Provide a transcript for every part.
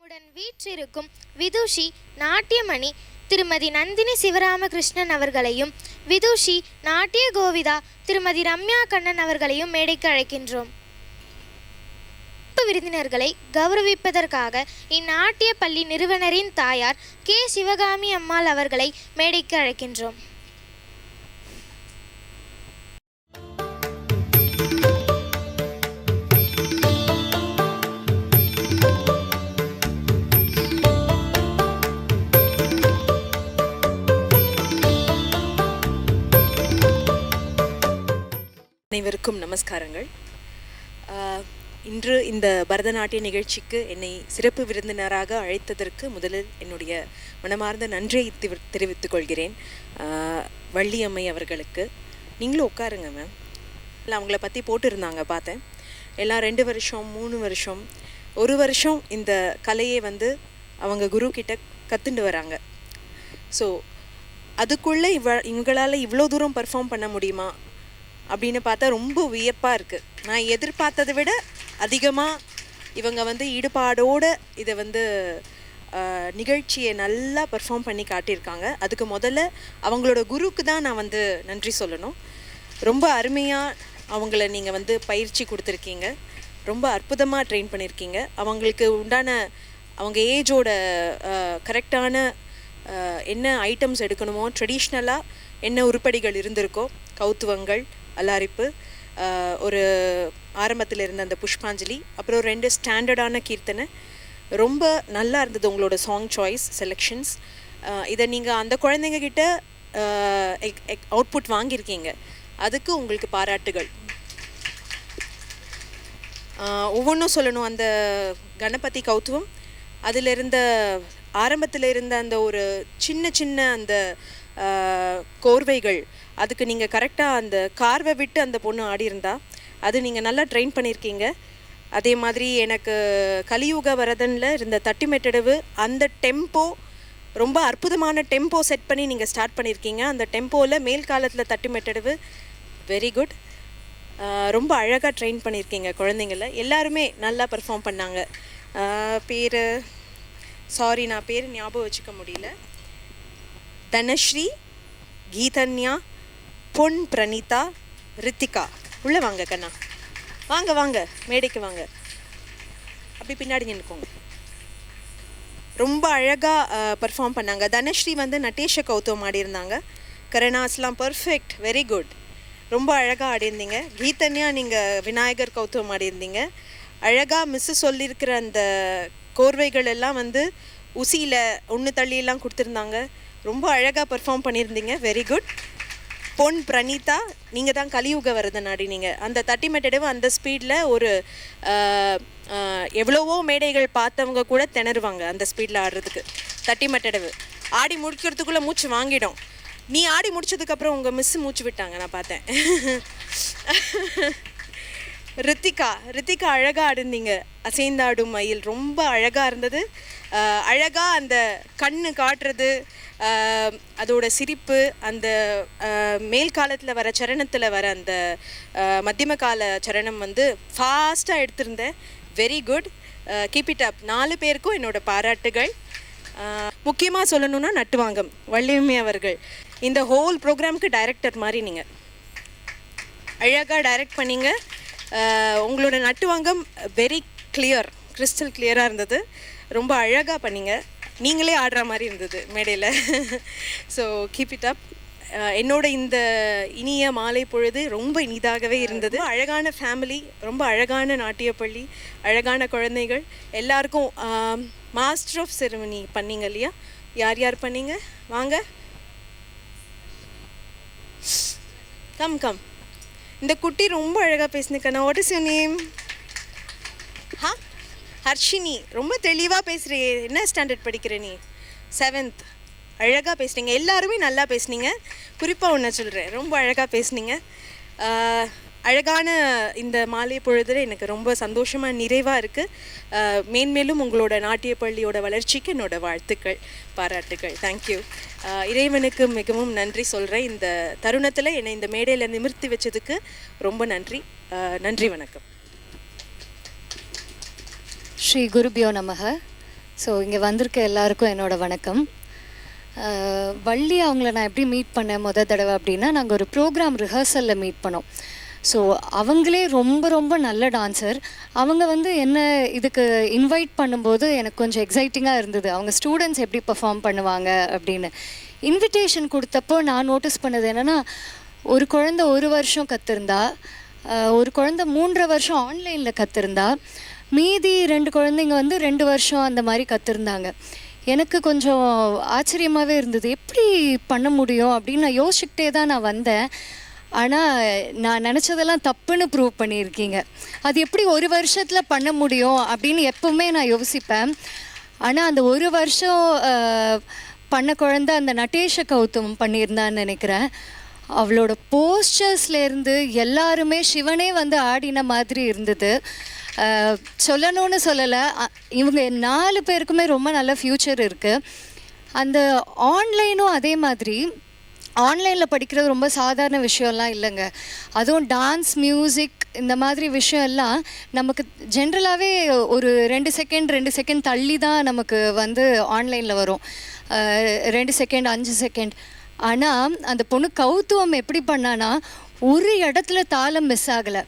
உடன் வீற்றிருக்கும் விதுஷி நாட்டியமணி திருமதி நந்தினி சிவராமகிருஷ்ணன் அவர்களையும் விதுஷி நாட்டிய கோவிதா திருமதி ரம்யா கண்ணன் அவர்களையும் மேடைக்கு அழைக்கின்றோம். விருந்தினர்களை கௌரவிப்பதற்காக இந்நாட்டிய பள்ளி நிறுவனரின் தாயார் கே சிவகாமி அம்மாள் அவர்களை மேடைக்கு அழைக்கின்றோம். அனைவருக்கும் நமஸ்காரங்கள். இன்று இந்த பரதநாட்டிய நிகழ்ச்சிக்கு என்னை சிறப்பு விருந்தினராக அழைத்ததற்கு முதலில் என்னுடைய மனமார்ந்த நன்றியை தெரிவித்துக் கொள்கிறேன் வள்ளியம்மை அவர்களுக்கு. நீங்களும் உட்காருங்க மேம். இல்லை, அவங்கள பற்றி போட்டிருந்தாங்க பார்த்தேன். எல்லாம் 2 வருஷம் 3 வருஷம் 1 வருஷம் இந்த கலையை அவங்க குரு கிட்ட கற்றுண்டு வராங்க. ஸோ அதுக்குள்ளே இவங்களால் இவ்வளோ தூரம் பர்ஃபார்ம் பண்ண முடியுமா அப்படின்னு பார்த்தா ரொம்ப வியப்பாக இருக்குது. நான் எதிர்பார்த்ததை விட அதிகமாக இவங்க ஈடுபாடோடு இதை நிகழ்ச்சியை நல்லா பர்ஃபார்ம் பண்ணி காட்டியிருக்காங்க. அதுக்கு முதல்ல அவங்களோட குருக்கு தான் நான் நன்றி சொல்லணும். ரொம்ப அருமையாக அவங்கள நீங்கள் பயிற்சி கொடுத்துருக்கீங்க. ரொம்ப அற்புதமாக ட்ரெயின் பண்ணியிருக்கீங்க. அவங்களுக்கு உண்டான அவங்க ஏஜோட கரெக்டான என்ன ஐட்டம்ஸ் எடுக்கணுமோ, ட்ரெடிஷ்னலாக என்ன உருப்படிகள் இருந்திருக்கோ, கௌத்துவங்கள், அலாரிப்பு, ஒரு ஆரம்பத்தில் இருந்த அந்த புஷ்பாஞ்சலி, அப்புறம் 2 ஸ்டாண்டர்டான கீர்த்தனை, ரொம்ப நல்லா இருந்தது உங்களோட சாங் சாய்ஸ் செலெக்ஷன்ஸ். இதை நீங்கள் அந்த குழந்தைங்க கிட்ட அவுட்புட் வாங்கியிருக்கீங்க. அதுக்கு உங்களுக்கு பாராட்டுகள். ஒவ்வொன்றும் சொல்லணும். அந்த கணபதி கௌத்துவம், அதில் இருந்த ஆரம்பத்தில் இருந்த அந்த ஒரு சின்ன சின்ன அந்த கோர்வைகள், அதுக்கு நீங்கள் கரெக்டாக அந்த கார்வை விட்டு அந்த பொண்ணு ஆடியிருந்தா அது நீங்கள் நல்லா ட்ரெயின் பண்ணியிருக்கீங்க. அதே மாதிரி எனக்கு கலியுக வரதனில் இருந்த தட்டிமெட்டடவு, அந்த டெம்போ ரொம்ப அற்புதமான டெம்போ செட் பண்ணி நீங்கள் ஸ்டார்ட் பண்ணியிருக்கீங்க. அந்த டெம்போவில் மேல் காலத்தில் தட்டிமெட்டடவு வெரி குட். ரொம்ப அழகாக ட்ரெயின் பண்ணியிருக்கீங்க குழந்தைங்கள. எல்லாருமே நல்லா பர்ஃபார்ம் பண்ணாங்க. பேர் நான் பேர் ஞாபகம் வச்சுக்க முடியல. தனஸ்ரீ, கீதன்யா, பொன் பிரணீதா, ரித்திகா. உள்ளே வாங்க கண்ணா, வாங்க வாங்க, மேடைக்கு வாங்க. அப்படி பின்னாடி நின்றுக்கோங்க. ரொம்ப அழகாக பர்ஃபார்ம் பண்ணாங்க. தனஸ்ரீ நட்டேஷ கௌதம் ஆடியிருந்தாங்க. கரணாஸ்லாம் பர்ஃபெக்ட், வெரி குட். ரொம்ப அழகாக ஆடியிருந்தீங்க. கீதன்யா நீங்கள் விநாயகர் கௌதம் ஆடியிருந்தீங்க. அழகாக மிஸ்ஸு சொல்லியிருக்கிற அந்த கோர்வைகள் எல்லாம் உசியில் ஒன்று தள்ளியெல்லாம் கொடுத்துருந்தாங்க. ரொம்ப அழகாக பர்ஃபார்ம் பண்ணியிருந்தீங்க, வெரி குட். பொன் பிரணீதா, நீங்கள் தான் கலியுக வரதன் ஆடினீங்க. அந்த தட்டிமெட்டடவு அந்த ஸ்பீடில் ஒரு எவ்வளவோ மேடைகள் பார்த்தவங்க கூட திணறுவாங்க அந்த ஸ்பீடில் ஆடுறதுக்கு. தட்டிமெட்டடவு ஆடி முடிக்கிறதுக்குள்ளே மூச்சு வாங்கிடும். நீ ஆடி முடிச்சதுக்கப்புறம் உங்கள் மிஸ்ஸு மூச்சு விட்டாங்க, நான் பார்த்தேன். ரித்திகா அழகாக ஆடிருந்தீங்க. அசைந்தாடும் மயில் ரொம்ப அழகாக இருந்தது. அழகாக அந்த கண்ணு காட்டுறது, அதோட சிரிப்பு, அந்த மேல் காலத்தில் வர சரணத்தில் வர அந்த மத்தியம கால சரணம் ஃபாஸ்ட்டாக எடுத்திருந்தேன். Very good, keep it up. 4 பேருக்கும் என்னோட பாராட்டுகள். முக்கியமாக சொல்லணுன்னா நட்டுவாங்கம் வள்ளியம்மை அவர்கள் இந்த ஹோல் ப்ரோக்ராமுக்கு டைரக்டர் மாதிரி நீங்கள் அழகாக டைரக்ட் பண்ணிங்க. உங்களோட நட்டுவாங்கம் வெரி கிளியர், கிறிஸ்டல் கிளியராக இருந்தது. ரொம்ப அழகாக பண்ணிங்க. நீங்களே ஆடுற மாதிரி இருந்தது மேடையில். So keep it up. என்னோட இந்த இனிய மாலை பொழுது ரொம்ப இனிதாகவே இருந்தது. அழகான ஃபேமிலி, ரொம்ப அழகான நாட்டியப்பள்ளி, அழகான குழந்தைகள். எல்லாருக்கும் மாஸ்டர் ஆஃப் செரமனி பண்ணிங்க இல்லையா? யார் யார் பண்ணீங்க? வாங்க, கம். இந்த குட்டி ரொம்ப அழகாக பேசுனேக்கண்ணா. What is your name? Harshini. ரொம்ப தெளிவாக பேசுகிறீங்க. என்ன ஸ்டாண்டர்ட் படிக்கிற நீ? 7th. அழகாக பேசுனீங்க. எல்லாருமே நல்லா பேசுனீங்க. குறிப்பாக ஒன்று சொல்கிறேன், ரொம்ப அழகாக பேசுனீங்க. அழகான இந்த மாலை பொழுதில் எனக்கு ரொம்ப சந்தோஷமாக நிறைவாக இருக்குது. மேன்மேலும் உங்களோட நாட்டிய பள்ளியோட வளர்ச்சிக்கு என்னோடய வாழ்த்துக்கள், பாராட்டுகள். தேங்க்யூ. இறைவனுக்கு மிகவும் நன்றி சொல்கிறேன். இந்த தருணத்தில் என்னை இந்த மேடையில் நிமிர்த்தி வச்சதுக்கு ரொம்ப நன்றி. நன்றி, வணக்கம். ஸ்ரீ குருபியோ நமக. ஸோ இங்கே வந்திருக்க எல்லாருக்கும் என்னோடய வணக்கம். வள்ளி அவங்கள நான் எப்படி மீட் பண்ணேன் தடவை அப்படின்னா, நாங்கள் ஒரு ப்ரோக்ராம் ரிஹர்சலில் மீட் பண்ணோம். ஸோ அவங்களே ரொம்ப ரொம்ப நல்ல டான்ஸர். அவங்க என்ன இதுக்கு இன்வைட் பண்ணும்போது எனக்கு கொஞ்சம் எக்ஸைட்டிங்காக இருந்தது, அவங்க ஸ்டூடெண்ட்ஸ் எப்படி பெர்ஃபார்ம் பண்ணுவாங்க அப்படின்னு. இன்விடேஷன் கொடுத்தப்போ நான் நோட்டீஸ் பண்ணது என்னென்னா, ஒரு குழந்தை 1 வருஷம் கற்றுருந்தா, ஒரு குழந்தை 3.5 வருஷம் ஆன்லைனில் கற்றுருந்தா, மீதி 2 குழந்தைங்க 2 வருஷம் அந்த மாதிரி கற்றுருந்தாங்க. எனக்கு கொஞ்சம் ஆச்சரியமாகவே இருந்தது, எப்படி பண்ண முடியும் அப்படின்னு நான் யோசிச்சுக்கிட்டே தான் நான் வந்தேன். ஆனால் நான் நினச்சதெல்லாம் தப்புன்னு ப்ரூவ் பண்ணியிருக்கீங்க. அது எப்படி 1 வருஷத்தில் பண்ண முடியும் அப்படின்னு எப்பவுமே நான் யோசிப்பேன். ஆனால் அந்த 1 வருஷம் பண்ண குழந்தை அந்த நட்டேஷ கௌதம் பண்ணியிருந்தான்னு நினைக்கிறேன். அவளோட போஸ்டர்ஸ்லேருந்து எல்லாருமே சிவனே ஆடின மாதிரி இருந்தது. சொல்லணும்னு சொல்லலை, இவங்க 4 பேருக்குமே ரொம்ப நல்ல ஃப்யூச்சர் இருக்குது. அந்த ஆன்லைனும் அதே மாதிரி. ஆன்லைனில் படிக்கிறது ரொம்ப சாதாரண விஷயம்லாம் இல்லைங்க. அதுவும் டான்ஸ், மியூசிக் இந்த மாதிரி விஷயம் எல்லாம் நமக்கு ஜென்ரலாகவே ஒரு 2 செகண்ட் தள்ளி தான் நமக்கு ஆன்லைனில் வரும். 2 செகண்ட் 5 செகண்ட். ஆனால் அந்த பொண்ணு கௌத்துவம் எப்படி பண்ணான்னா, ஒரு இடத்துல தாளம் மிஸ் ஆகலை,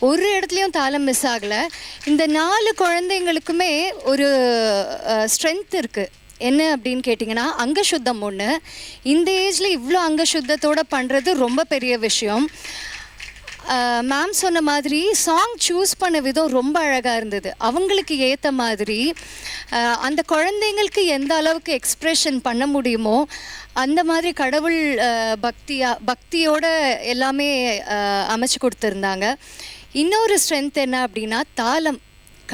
ஒரு இடத்துலையும் தாளம் மிஸ் ஆகலை. இந்த 4 குழந்தைங்களுக்குமே ஒரு ஸ்ட்ரென்த் இருக்குது. என்ன அப்படின்னு கேட்டிங்கன்னா, அங்கசுத்தம் ஒன்று. இந்த ஏஜில் இவ்வளோ அங்கசுத்தத்தோடு பண்ணுறது ரொம்ப பெரிய விஷயம். மேம் சொன்ன மாதிரி சாங் சூஸ் பண்ண விதம் ரொம்ப அழகாக இருந்தது. அவங்களுக்கு ஏற்ற மாதிரி அந்த குழந்தைங்களுக்கு எந்த அளவுக்கு எக்ஸ்ப்ரெஷன் பண்ண முடியுமோ அந்த மாதிரி கடவுள் பக்தியோடு எல்லாமே அமைச்சு கொடுத்துருந்தாங்க. இன்னொரு ஸ்ட்ரென்த் என்ன அப்படின்னா, தாளம்.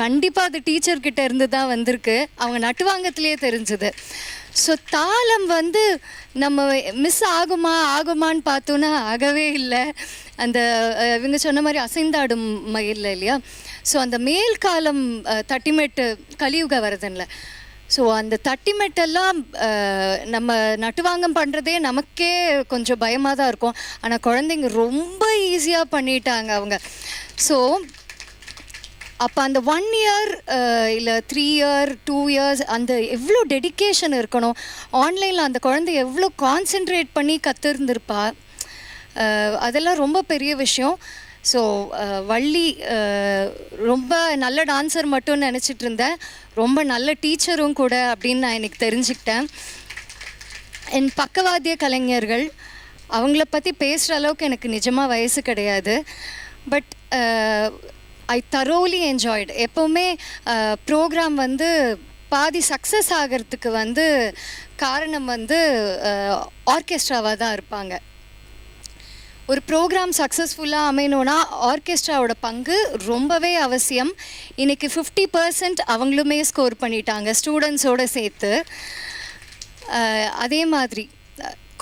கண்டிப்பாக அது டீச்சர்கிட்ட இருந்து தான் வந்திருக்கு, அவங்க நட்டுவாங்கத்திலேயே தெரிஞ்சுது. ஸோ தாளம் நம்ம மிஸ் ஆகுமான்னு பார்த்தோன்னா ஆகவே இல்லை. அந்த இவங்க சொன்ன மாதிரி அசைந்தாடும் மயில் இல்லையா, ஸோ அந்த மேல் காலம் தட்டிமெட்டு கலியுக வரதனில். ஸோ அந்த தட்டிமெட்டெல்லாம் நம்ம நட்டுவாங்கம் பண்ணுறதே நமக்கே கொஞ்சம் பயமாக தான் இருக்கும். ஆனால் குழந்தைங்க ரொம்ப ஈஸியாக பண்ணிட்டாங்க அவங்க. ஸோ அப்போ அந்த 1 இயர் இல்லை 3 இயர் 2 இயர்ஸ் அந்த எவ்வளோ டெடிக்கேஷன் இருக்கணும். ஆன்லைனில் அந்த குழந்தை எவ்வளோ கான்சென்ட்ரேட் பண்ணி கற்றுருந்துருப்பா, அதெல்லாம் ரொம்ப பெரிய விஷயம். ஸோ வள்ளி ரொம்ப நல்ல டான்ஸர் மட்டும் நினச்சிட்டு இருந்தேன், ரொம்ப நல்ல டீச்சரும் கூட அப்படின்னு நான் எனக்கு தெரிஞ்சுக்கிட்டேன். என் பக்கவாத்திய கலைஞர்கள், அவங்கள பற்றி பேசுகிற அளவுக்கு எனக்கு நிஜமாக வயசு கிடையாது. But I தரோலி enjoyed. எப்போவுமே ப்ரோக்ராம் பாதி சக்ஸஸ் ஆகிறதுக்கு காரணம் ஆர்கெஸ்ட்ராவாக தான் இருப்பாங்க. ஒரு ப்ரோக்ராம் சக்ஸஸ்ஃபுல்லாக அமையணுன்னா ஆர்கெஸ்ட்ராவோட பங்கு ரொம்பவே அவசியம். இன்றைக்கி 50% அவங்களுமே ஸ்கோர் பண்ணிட்டாங்க ஸ்டூடெண்ட்ஸோடு சேர்த்து. அதே மாதிரி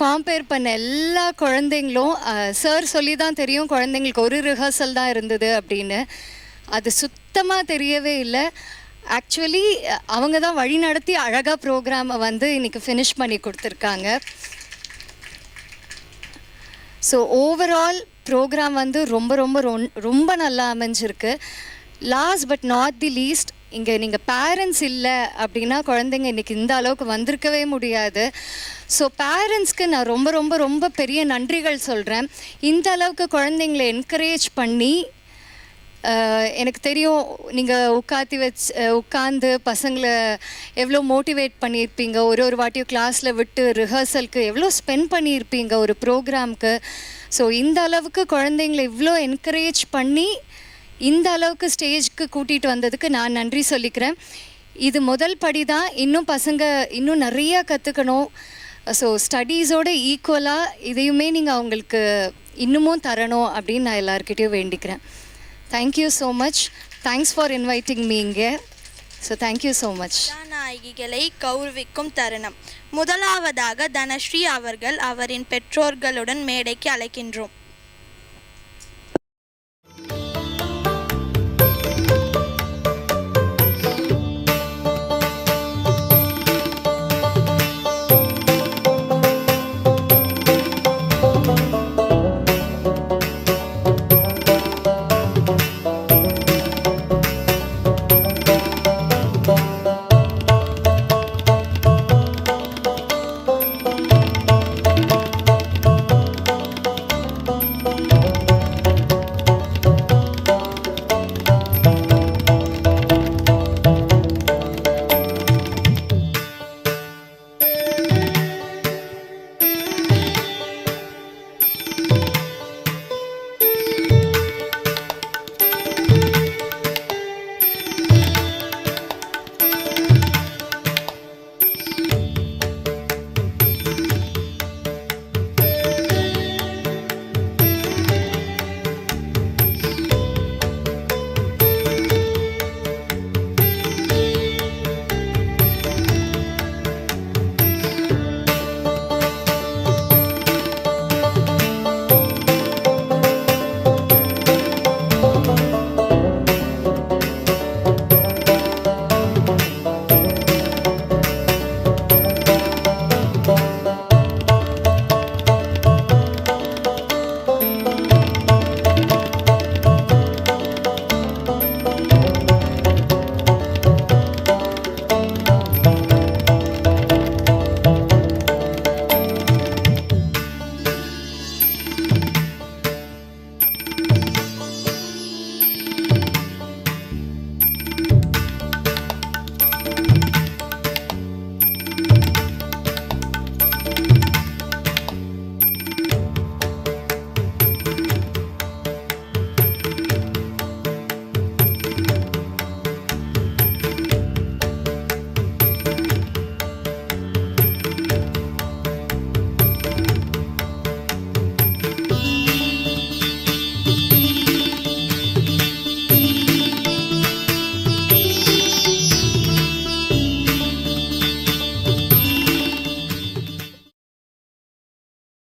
காம்பேர் பண்ண எல்லா குழந்தைங்களும், சார் சொல்லி தான் தெரியும் குழந்தைங்களுக்கு ஒரு ரிஹர்சல் தான் இருந்தது அப்படின்னு. அது சுத்தமாக தெரியவே இல்லை. ஆக்சுவலி அவங்க தான் வழி நடத்தி அழகாக ப்ரோக்ராமை இன்றைக்கி ஃபினிஷ் பண்ணி கொடுத்துருக்காங்க. ஸோ ஓவரால் ப்ரோக்ராம் ரொம்ப ரொம்ப ரொம்ப நல்லா அமைஞ்சிருக்கு. Last but not the least, இங்கே நீங்கள் பேரண்ட்ஸ் இல்லை அப்படின்னா குழந்தைங்க இன்றைக்கி இந்த அளவுக்கு வந்திருக்கவே முடியாது. ஸோ பேரண்ட்ஸ்க்கு நான் ரொம்ப ரொம்ப ரொம்ப பெரிய நன்றிகள் சொல்கிறேன். இந்த அளவுக்கு குழந்தைங்களை என்கரேஜ் பண்ணி, எனக்கு தெரியும் நீங்கள் உட்காந்து பசங்களை எவ்வளோ மோட்டிவேட் பண்ணியிருப்பீங்க, ஒரு வாட்டியும் கிளாஸில் விட்டு ரிஹர்சலுக்கு எவ்வளோ ஸ்பெண்ட் பண்ணியிருப்பீங்க ஒரு ப்ரோக்ராம்க்கு. ஸோ இந்த அளவுக்கு குழந்தைங்களை இவ்வளோ என்கரேஜ் பண்ணி இந்த அளவுக்கு ஸ்டேஜ்க்கு கூட்டிகிட்டு வந்ததுக்கு நான் நன்றி சொல்லிக்கிறேன். இது முதல் படி தான். இன்னும் பசங்க இன்னும் நிறையா கற்றுக்கணும். ஸோ ஸ்டடீஸோடு ஈக்குவலாக இதையுமே நீங்கள் அவங்களுக்கு இன்னமும் தரணும் அப்படின்னு நான் எல்லாருக்கிட்டையும் வேண்டிக்கிறேன். Thank you so much. Thanks for inviting me இங்கே. So thank you so much. கதாநாயகிகளை கௌரவிக்கும் தருணம். முதலாவதாக தனஸ்ரீ அவர்கள் அவரின் பெற்றோர்களுடன் மேடைக்கு அழைக்கின்றோம்.